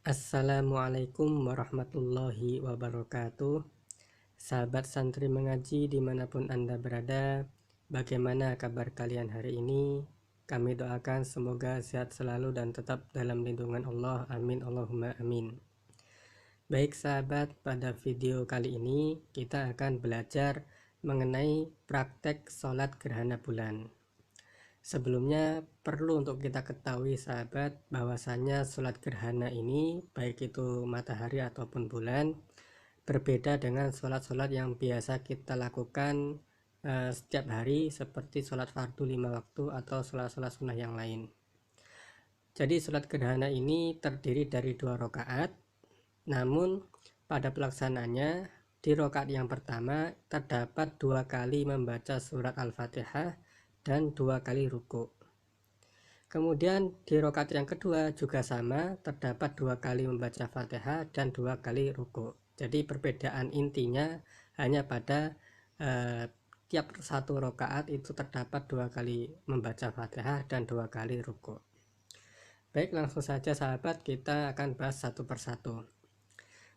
Assalamualaikum warahmatullahi wabarakatuh. Sahabat santri mengaji dimanapun Anda berada, bagaimana kabar kalian hari ini? Kami doakan semoga sehat selalu dan tetap dalam lindungan Allah. Amin Allahumma amin. Baik sahabat, pada video kali ini kita akan belajar mengenai praktek sholat gerhana bulan. Sebelumnya perlu untuk kita ketahui sahabat bahwasanya sholat gerhana ini baik itu matahari ataupun bulan berbeda dengan sholat-sholat yang biasa kita lakukan setiap hari seperti sholat fardu 5 waktu atau sholat-sholat sunnah yang lain. Jadi sholat gerhana ini terdiri dari 2 rakaat, namun pada pelaksanaannya di rakaat yang pertama terdapat 2 kali membaca surat Al-Fatihah dan 2 kali ruku. Kemudian di rakaat yang kedua juga sama, terdapat 2 kali membaca Fatihah dan 2 kali ruku. Jadi perbedaan intinya hanya pada tiap satu rakaat itu terdapat 2 kali membaca Fatihah dan 2 kali ruku. Baik, langsung saja sahabat, kita akan bahas satu persatu.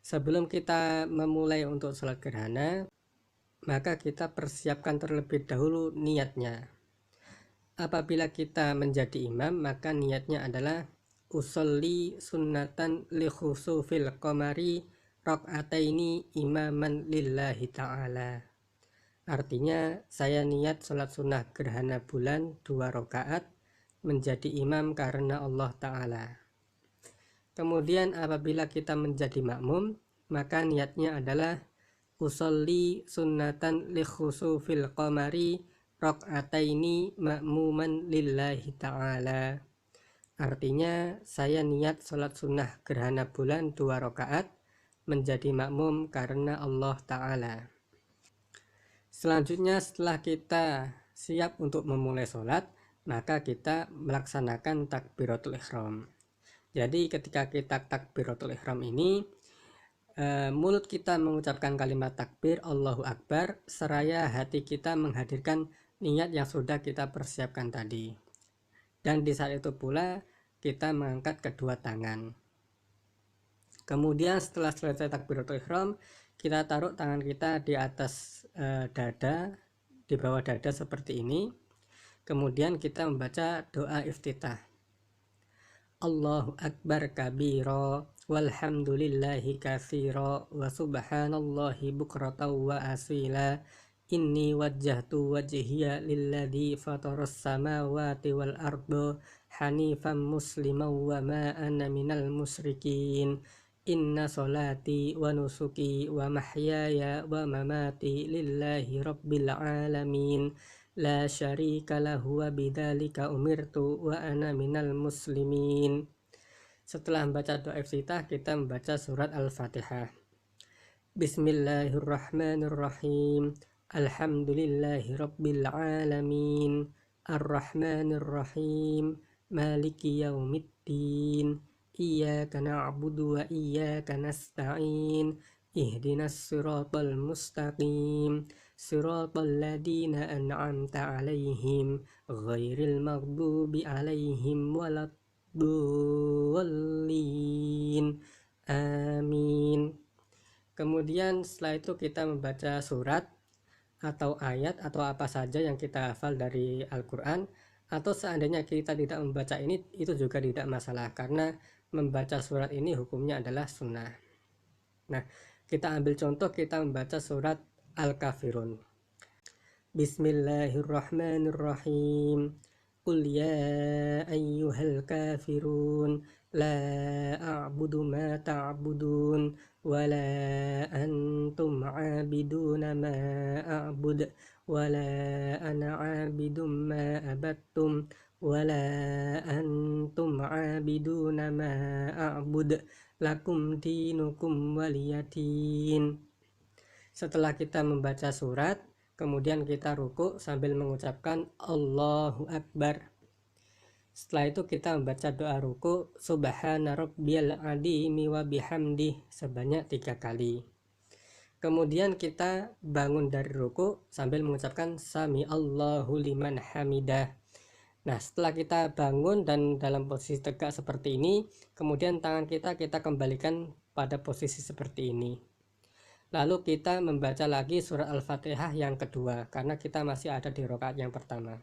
Sebelum kita memulai untuk sholat gerhana, maka kita persiapkan terlebih dahulu niatnya. Apabila kita menjadi imam, maka niatnya adalah usolli sunnatan li khusufil qamari rakaataini imaman lillahi ta'ala. Artinya saya niat sholat sunnah gerhana bulan 2 rakaat menjadi imam karena Allah Ta'ala. Kemudian apabila kita menjadi makmum, maka niatnya adalah usolli sunnatan li khusufil qamari rakaataini ma'muman lillahi ta'ala. Artinya saya niat sholat sunnah gerhana bulan 2 rakaat menjadi makmum karena Allah Ta'ala. Selanjutnya setelah kita siap untuk memulai sholat, maka kita melaksanakan takbiratul ihram. Jadi ketika kita takbiratul ihram ini, mulut kita mengucapkan kalimat takbir Allahu Akbar, seraya hati kita menghadirkan niat yang sudah kita persiapkan tadi. Dan di saat itu pula kita mengangkat kedua tangan. Kemudian setelah selesai takbiratul ihram, kita taruh tangan kita di atas dada, di bawah dada seperti ini. Kemudian kita membaca doa iftitah. Allahu Akbar kabira walhamdulillahi katsira wa subhanallahi bukratan wa asila. Inni wajjahtu wajhiya lilladzi fataras samawati wal arda hanifan musliman wa ma ana minal musyrikin. Inna salati wa nusuki wa mahyaya wa mamati lillahi rabbil alamin. La syarika lahu wa bidzalika umirtu wa ana minal muslimin. Setelah membaca doa iftitah, kita membaca surat Al-Fatihah. Bismillahirrahmanirrahim. Alhamdulillahi rabbil alamin. Ar-Rahmanir-Rahim. Maliki yaumiddin. Iyyaka na'budu wa iyyaka nasta'in. Ihdinas siratal mustaqim. Siratal ladzina an'amta 'alaihim ghairil maghdubi 'alaihim waladdallin. Amin. Kemudian setelah itu kita membaca surat atau ayat atau apa saja yang kita hafal dari Al-Quran, atau seandainya kita tidak membaca ini, itu juga tidak masalah karena membaca surat ini hukumnya adalah sunnah. Nah, kita ambil contoh, kita membaca surat Al-Kafirun. Bismillahirrahmanirrahim. Qul ya ayyuhal kafirun la a'budu ma ta'budun wa la antum 'abiduna ma a'bud wa la ana 'abidum ma abattum wa la antum 'abiduna ma a'bud lakum dinukum waliyadin. Setelah kita membaca surat, kemudian kita ruku sambil mengucapkan Allahu Akbar. Setelah itu kita membaca doa ruku Subhana rabbiyal azimi wa bihamdih sebanyak 3 kali. Kemudian kita bangun dari ruku sambil mengucapkan Sami Allahu liman hamidah. Nah, setelah kita bangun dan dalam posisi tegak seperti ini, kemudian tangan kita kembalikan pada posisi seperti ini. Lalu kita membaca lagi surat Al-Fatihah yang kedua, karena kita masih ada di rakaat yang pertama.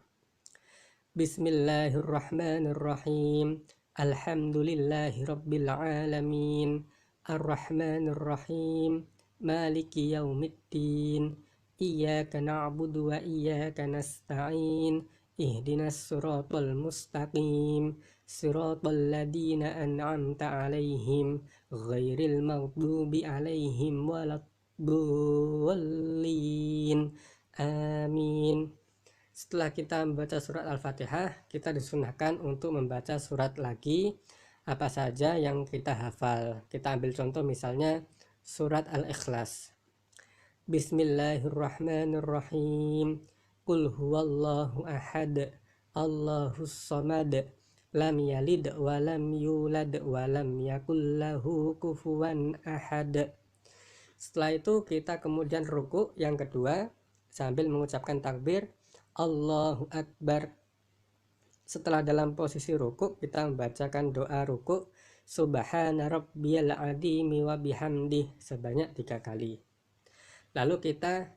Bismillahirrahmanirrahim. Alhamdulillahi rabbil alamin. Ar-Rahmanir-Rahim. Maliki yaumiddin. Iyyaka na'budu wa iyyaka nasta'in. Ihdinas siratal mustaqim. Siratal ladzina an'amta 'alaihim ghairil maghdubi 'alaihim waladdallin. Amin. Setelah kita membaca surat Al-Fatihah, kita disunahkan untuk membaca surat lagi apa saja yang kita hafal. Kita ambil contoh misalnya surat Al-Ikhlas. Bismillahirrahmanirrahim. Qul huwallahu ahad, Allahus samad, lam yalid wa lam yulad wa lam yakul lahu kufuwan ahad. Setelah itu kita kemudian ruku yang kedua sambil mengucapkan takbir Allahu Akbar. Setelah dalam posisi ruku, kita membacakan doa ruku Subhana rabbiyal azimi wa bihamdih sebanyak 3 kali. Lalu kita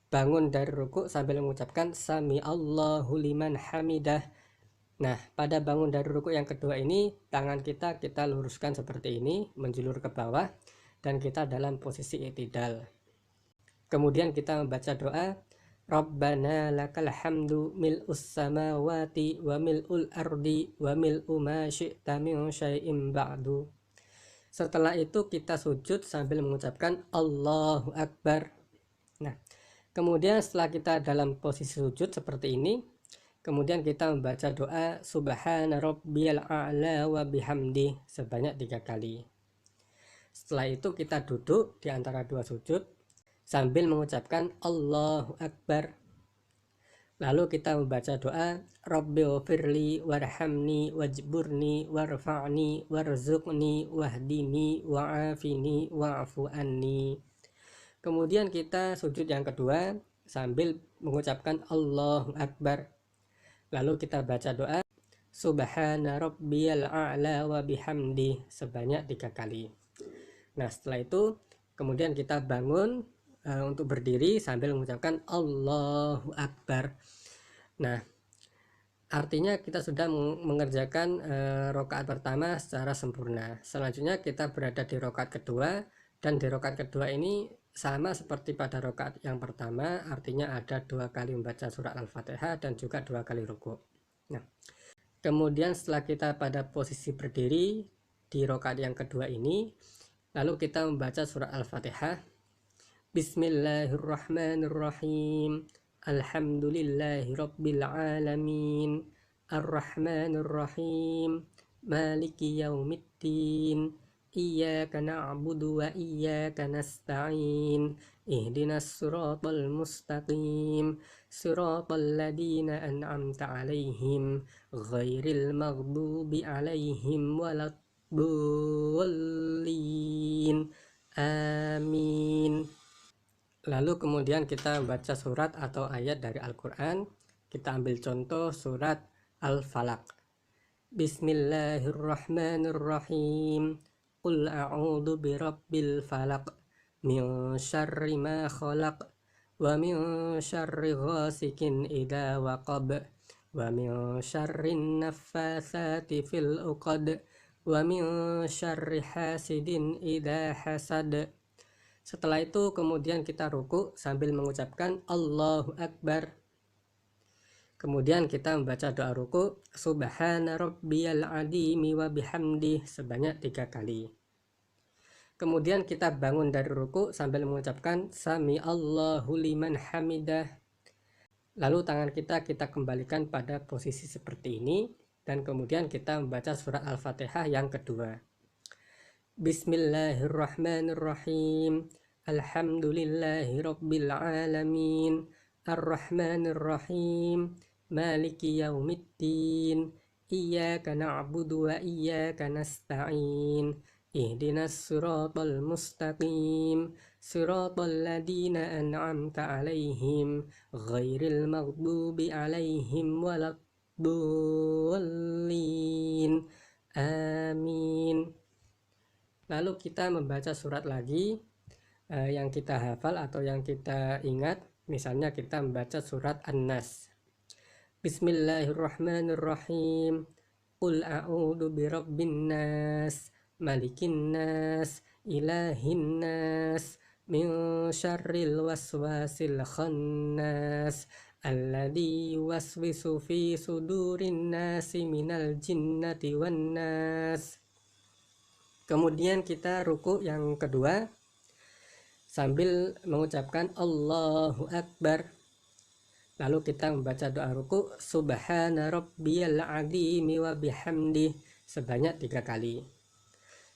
bangun dari ruku sambil mengucapkan Sami Allahu liman hamidah. Nah, pada bangun dari ruku yang kedua ini, tangan kita luruskan seperti ini, menjulur ke bawah, dan kita dalam posisi i'tidal. Kemudian kita membaca doa Rabbana lakal hamdu mil'us samawati wa mil'ul ardi wa mil'u ma syi'ta min syai'in ba'du. Setelah itu kita sujud sambil mengucapkan Allahu Akbar. Nah, kemudian setelah kita dalam posisi sujud seperti ini, kemudian kita membaca doa Subhana rabbiyal a'la wa bihamdi sebanyak 3 kali. Setelah itu kita duduk di antara dua sujud sambil mengucapkan Allahu Akbar. Lalu kita membaca doa Rabbighfirli warhamni wajburni warfa'ni warzuqni wahdini wa'afini wa'fu anni. Kemudian kita sujud yang kedua sambil mengucapkan Allahu Akbar. Lalu kita baca doa Subhana rabbiyal a'la wa bihamdi sebanyak 3 kali. Nah, setelah itu kemudian kita bangun untuk berdiri sambil mengucapkan Allahu Akbar. Nah, artinya kita sudah mengerjakan rakaat pertama secara sempurna. Selanjutnya kita berada di rakaat kedua, dan di rakaat kedua ini sama seperti pada rakaat yang pertama, artinya ada 2 kali membaca surat Al-Fatihah dan juga 2 kali ruku. Nah, kemudian setelah kita pada posisi berdiri di rakaat yang kedua ini, lalu kita membaca surat Al-Fatihah. Bismillahirrahmanirrahim. Alhamdulillahi rabbil alamin. Ar-Rahmanir-Rahim. Maliki yaumiddin. Iyyaka na'budu wa iyyaka nasta'in. Ihdinas siratal mustaqim. Siratal ladzina an'amta 'alaihim ghairil maghdubi 'alaihim waladdallin. Amin. Lalu kemudian kita membaca surat atau ayat dari Al-Quran. Kita ambil contoh surat Al-Falaq. Bismillahirrahmanirrahim. Qul a'udzu birabbil falaq min syarri ma khalaq wa min syarri ghasikin idza waqab wa min syarrin naffatsati fil 'uqad wa min syarri hasidin idza hasad. Setelah itu kemudian kita ruku sambil mengucapkan Allahu Akbar. Kemudian kita membaca doa ruku Subhana rabbiyal azimi wa bihamdih sebanyak 3 kali. Kemudian kita bangun dari ruku sambil mengucapkan Sami Allahu liman hamidah. Lalu tangan kita kembalikan pada posisi seperti ini, dan kemudian kita membaca surat Al-Fatihah yang kedua. Bismillahirrahmanirrahim. Alhamdulillahi rabbil alamin. Ar-Rahmanir-Rahim. Maliki yaumiddin. Iyyaka na'budu wa iyyaka nasta'in. Ihdinas siratal mustaqim. Siratal ladzina an'amta 'alaihim ghairil maghdubi 'alaihim waladdallin. Amin. Lalu kita membaca surat lagi yang kita hafal atau yang kita ingat. Misalnya kita membaca surat An-Nas. Bismillahirrahmanirrahim. Qul a'udzu birabbin nas, malikin nas, ilahin nas, min syarril waswasil khannas, alladzi yuwaswisu fi sudurin nasi minal jinnati wan nas. Kemudian kita ruku yang kedua sambil mengucapkan Allahu Akbar. Lalu kita membaca doa ruku Subhana rabbiyal azimi wa bihamdih sebanyak 3 kali.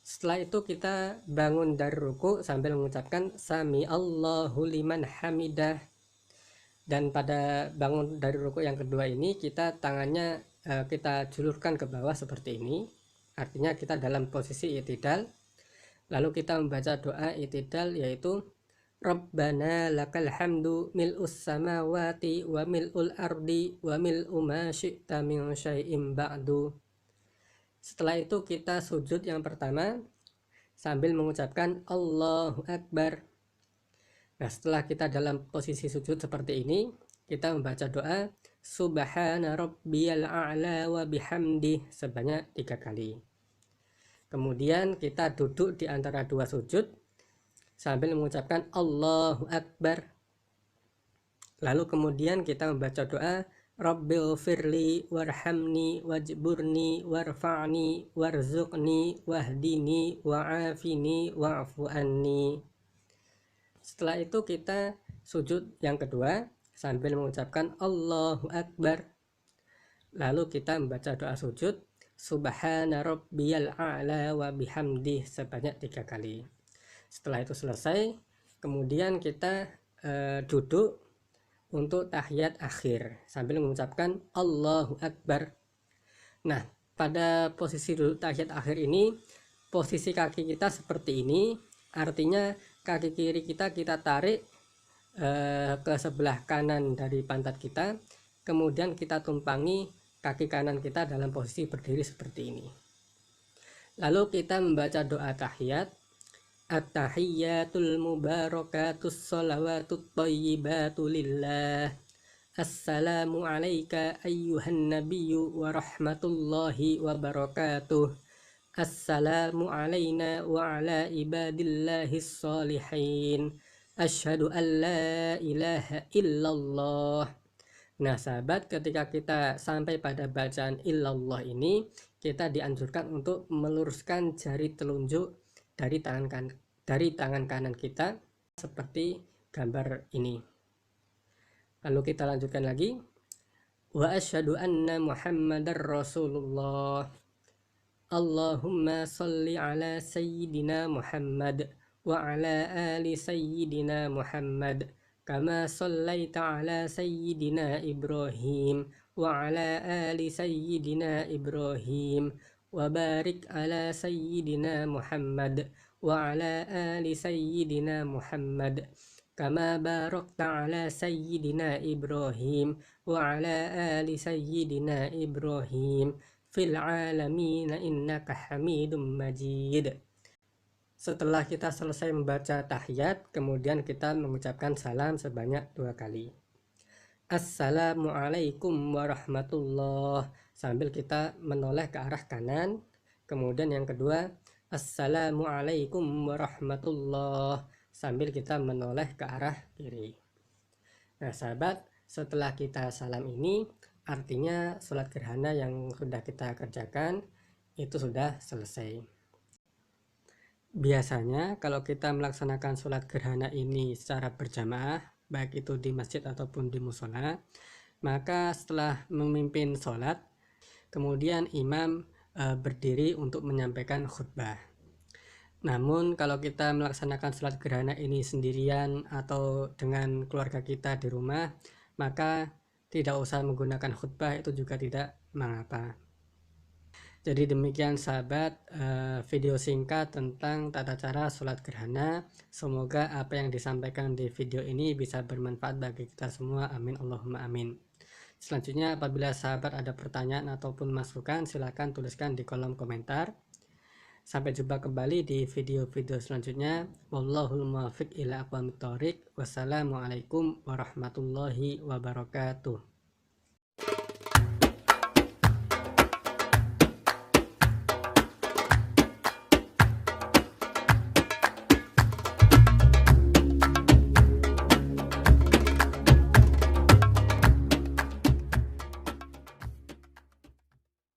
Setelah itu kita bangun dari ruku sambil mengucapkan Sami Allahu liman hamidah. Dan pada bangun dari ruku yang kedua ini kita tangannya kita julurkan ke bawah seperti ini. Artinya kita dalam posisi i'tidal. Lalu kita membaca doa i'tidal yaitu Rabbana lakal hamdu mil'us samawati wa mil'ul ardi wa mil'u ma syi'ta min syai'im ba'du. Setelah itu kita sujud yang pertama sambil mengucapkan Allahu Akbar. Nah, setelah kita dalam posisi sujud seperti ini, kita membaca doa Subhana rabbiyal a'la wa bihamdih sebanyak 3 kali. Kemudian kita duduk di antara dua sujud sambil mengucapkan Allahu Akbar. Lalu kemudian kita membaca doa Rabbil firli warhamni wajburni warfa'ni warzuqni wahdini wa'afini wa'fu anni. Setelah itu kita sujud yang kedua sambil mengucapkan Allahu Akbar. Lalu kita membaca doa sujud Subhana rabbiyal a'la wa bihamdih sebanyak 3 kali. Setelah itu selesai, kemudian kita duduk untuk tahiyat akhir sambil mengucapkan Allahu Akbar. Nah, pada posisi duduk tahiyat akhir ini, posisi kaki kita seperti ini, artinya kaki kiri kita tarik ke sebelah kanan dari pantat kita, kemudian kita tumpangi kaki kanan kita dalam posisi berdiri seperti ini. Lalu kita membaca doa tahiyat At-tahiyyatul mubarakatus salawatut thayyibatu lillah. Assalamu alayka ayyuhan nabiyyu wa rahmatullahi wa barakatuh. Assalamu alayna wa ala ibadillahis salihin. Asyhadu an la ilaha illallah. Nah sahabat, ketika kita sampai pada bacaan illallah ini, kita dianjurkan untuk meluruskan jari telunjuk dari tangan kanan kita seperti gambar ini. Lalu kita lanjutkan lagi. Wa asyhadu anna Muhammadar Rasulullah. Allahumma shalli ala sayyidina Muhammad wa ala ali sayyidina Muhammad kama shallaita ala sayyidina Ibrahim wa ala ali sayyidina Ibrahim wa barik ala sayyidina Muhammad wa ala ali sayyidina Muhammad kama barakta ala sayyidina Ibrahim wa ala ali sayyidina Ibrahim fil alamin innaka Hamidum Majid. Setelah kita selesai membaca tahiyat, kemudian kita mengucapkan salam sebanyak 2 kali. Assalamualaikum warahmatullah, sambil kita menoleh ke arah kanan. Kemudian yang kedua Assalamualaikum warahmatullah, sambil kita menoleh ke arah kiri. Nah sahabat, setelah kita salam ini artinya sholat gerhana yang sudah kita kerjakan itu sudah selesai. Biasanya kalau kita melaksanakan sholat gerhana ini secara berjamaah, baik itu di masjid ataupun di musola, maka setelah memimpin sholat, kemudian imam berdiri untuk menyampaikan khutbah. Namun kalau kita melaksanakan sholat gerhana ini sendirian atau dengan keluarga kita di rumah, maka tidak usah menggunakan khutbah, itu juga tidak mengapa. Jadi demikian sahabat video singkat tentang tata cara sholat gerhana. Semoga apa yang disampaikan di video ini bisa bermanfaat bagi kita semua. Amin Allahumma amin. Selanjutnya, apabila sahabat ada pertanyaan ataupun masukan, silakan tuliskan di kolom komentar. Sampai jumpa kembali di video-video selanjutnya. Wallahul muwaffiq ila aqwamit thoriq. Wassalamualaikum warahmatullahi wabarakatuh.